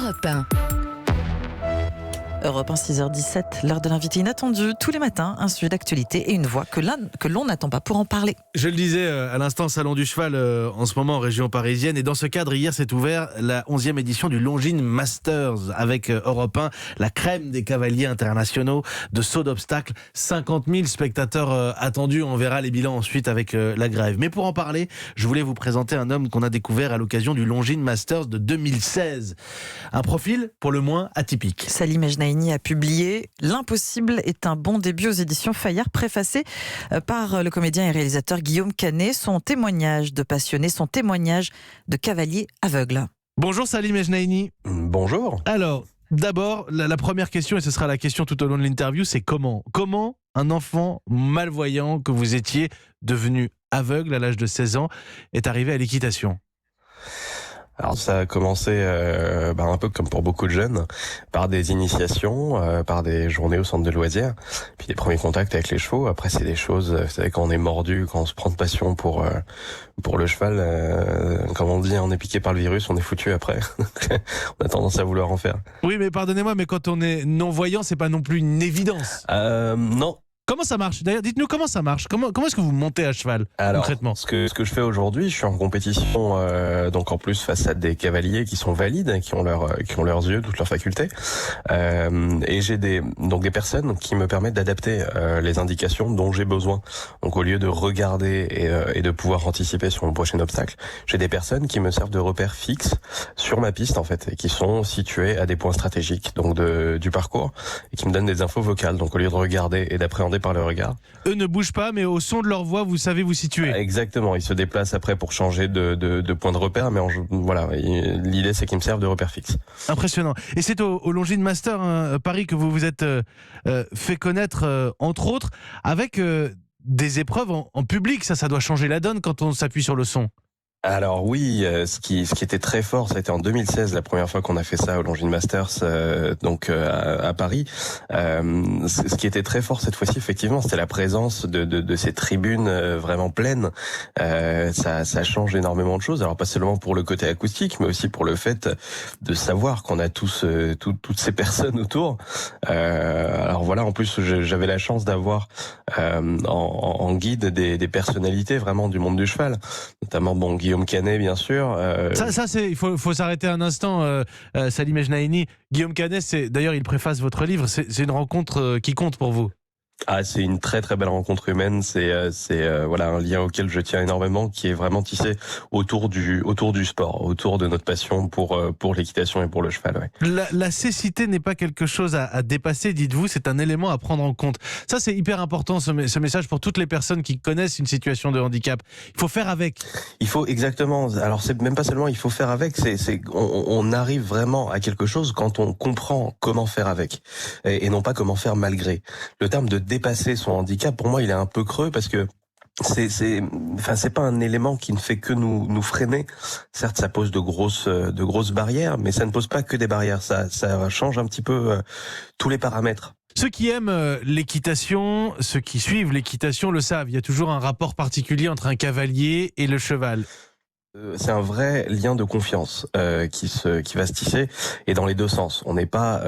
Europe 1. Europe 1, 6h17, l'heure de l'invité inattendu. Tous les matins, un sujet d'actualité et une voix que l'on n'attend pas pour en parler. Je le disais à l'instant, Salon du Cheval en ce moment en région parisienne. Et dans ce cadre, hier s'est ouvert la 11e édition du Longines Masters avec Europe 1, la crème des cavaliers internationaux de saut d'obstacles. 50 000 spectateurs attendus. On verra les bilans ensuite avec la grève. Mais pour en parler, je voulais vous présenter un homme qu'on a découvert à l'occasion du Longines Masters de 2016. Un profil pour le moins atypique. Salim Ejnaïni a publié « L'impossible est un bon début » aux éditions Fayard, préfacé par le comédien et réalisateur Guillaume Canet. Son témoignage de passionné, son témoignage de cavalier aveugle. Bonjour Salim Ejnaïni. Bonjour. Alors, d'abord, la première question, et ce sera la question tout au long de l'interview, c'est comment un enfant malvoyant que vous étiez, devenu aveugle à l'âge de 16 ans, est arrivé à l'équitation ? Alors ça a commencé un peu comme pour beaucoup de jeunes, par des initiations, par des journées au centre de loisirs, puis des premiers contacts avec les chevaux. Après c'est des choses, vous savez, quand on est mordu, quand on se prend de passion pour le cheval, comme on dit, on est piqué par le virus, on est foutu après. On a tendance à vouloir en faire. Oui, mais pardonnez-moi, mais quand on est non-voyant, c'est pas non plus une évidence. Non. Comment ça marche ? D'ailleurs, dites-nous comment ça marche. Comment est-ce que vous montez à cheval, concrètement ? Ce que je fais aujourd'hui, je suis en compétition, donc en plus face à des cavaliers qui sont valides, qui ont leurs yeux, toutes leurs facultés, et j'ai des personnes qui me permettent d'adapter les indications dont j'ai besoin. Donc au lieu de regarder et de pouvoir anticiper sur le prochain obstacle, j'ai des personnes qui me servent de repères fixes sur ma piste en fait, et qui sont situées à des points stratégiques donc du parcours, et qui me donnent des infos vocales. Donc au lieu de regarder et d'appréhender par le regard. Eux ne bougent pas, mais au son de leur voix, vous savez vous situer. Exactement, ils se déplacent après pour changer de point de repère, mais voilà, l'idée c'est qu'ils me servent de repère fixe. Impressionnant. Et c'est au Longines Master Paris que vous vous êtes fait connaître, entre autres, avec des épreuves en public. Ça doit changer la donne quand on s'appuie sur le son. Alors oui, ce qui était très fort, ça a été en 2016, la première fois qu'on a fait ça au Longines Masters, à Paris. Ce qui était très fort cette fois-ci, effectivement, c'était la présence de ces tribunes vraiment pleines. Ça change énormément de choses. Alors pas seulement pour le côté acoustique, mais aussi pour le fait de savoir qu'on a tous toutes ces personnes autour. Alors voilà, en plus j'avais la chance d'avoir en guide des personnalités vraiment du monde du cheval, notamment Guillaume Canet, bien sûr. Ça il faut s'arrêter un instant, Salim Ejnaïni. Guillaume Canet, d'ailleurs, il préface votre livre. C'est une rencontre qui compte pour vous. Ah, c'est une très très belle rencontre humaine. C'est un lien auquel je tiens énormément, qui est vraiment tissé autour du sport, autour de notre passion pour l'équitation et pour le cheval. Ouais. La cécité n'est pas quelque chose à dépasser, dites-vous, c'est un élément à prendre en compte. Ça, c'est hyper important, ce message pour toutes les personnes qui connaissent une situation de handicap. Il faut faire avec. Il faut, exactement. Alors, c'est même pas seulement il faut faire avec, on arrive vraiment à quelque chose quand on comprend comment faire avec, et non pas comment faire malgré. Le terme de dépasser son handicap, pour moi, il est un peu creux parce que c'est pas un élément qui ne fait que nous freiner. Certes, ça pose de grosses barrières, mais ça ne pose pas que des barrières. Ça change un petit peu tous les paramètres. Ceux qui aiment l'équitation, ceux qui suivent l'équitation le savent. Il y a toujours un rapport particulier entre un cavalier et le cheval. C'est un vrai lien de confiance qui va se tisser, et dans les deux sens. On n'est pas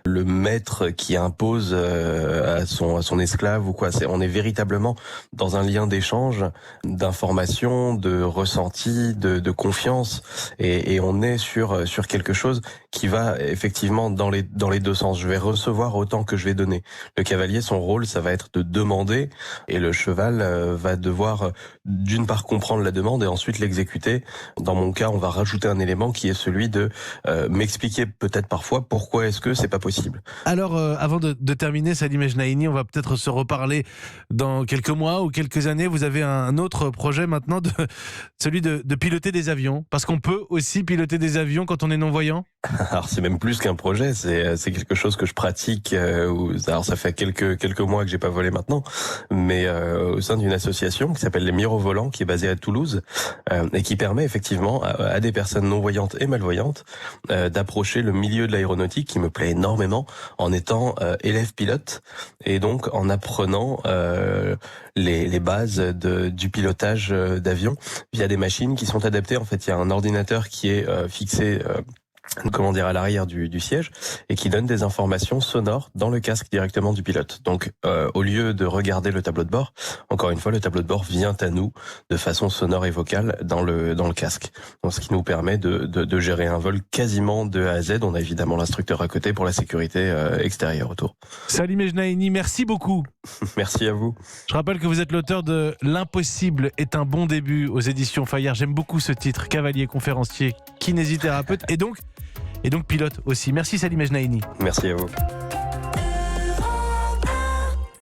le maître qui impose à son esclave ou quoi. On est véritablement dans un lien d'échange, d'information, de ressenti, de confiance, et on est sur quelque chose qui va effectivement dans les deux sens. Je vais recevoir autant que je vais donner. Le cavalier, son rôle, ça va être de demander, et le cheval va devoir d'une part comprendre la demande et ensuite l'exécuter. Dans mon cas, on va rajouter un élément qui est celui de m'expliquer peut-être parfois pourquoi est-ce que c'est pas possible. Alors, avant de terminer, Salim Ejnaïni, on va peut-être se reparler dans quelques mois ou quelques années. Vous avez un autre projet maintenant, celui de piloter des avions, parce qu'on peut aussi piloter des avions quand on est non-voyant. Alors c'est même plus qu'un projet, c'est quelque chose que je pratique. Alors ça fait quelques mois que j'ai pas volé maintenant, mais au sein d'une association qui s'appelle les Mirovolants, qui est basée à Toulouse, et qui permet effectivement à des personnes non-voyantes et malvoyantes d'approcher le milieu de l'aéronautique, qui me plaît énormément, en étant élève pilote, et donc en apprenant les bases du pilotage d'avion via des machines qui sont adaptées. En fait, il y a un ordinateur qui est fixé à l'arrière du siège et qui donne des informations sonores dans le casque directement du pilote. Donc, au lieu de regarder le tableau de bord, encore une fois, le tableau de bord vient à nous de façon sonore et vocale dans le casque. Donc, ce qui nous permet de gérer un vol quasiment de A à Z. On a évidemment l'instructeur à côté pour la sécurité extérieure autour. Salim Ejnaini, merci beaucoup. Merci à vous. Je rappelle que vous êtes l'auteur de L'impossible est un bon début aux éditions Fayard. J'aime beaucoup ce titre, cavalier, conférencier, kinésithérapeute et donc pilote aussi. Merci Salim Ejnaini. Merci à vous.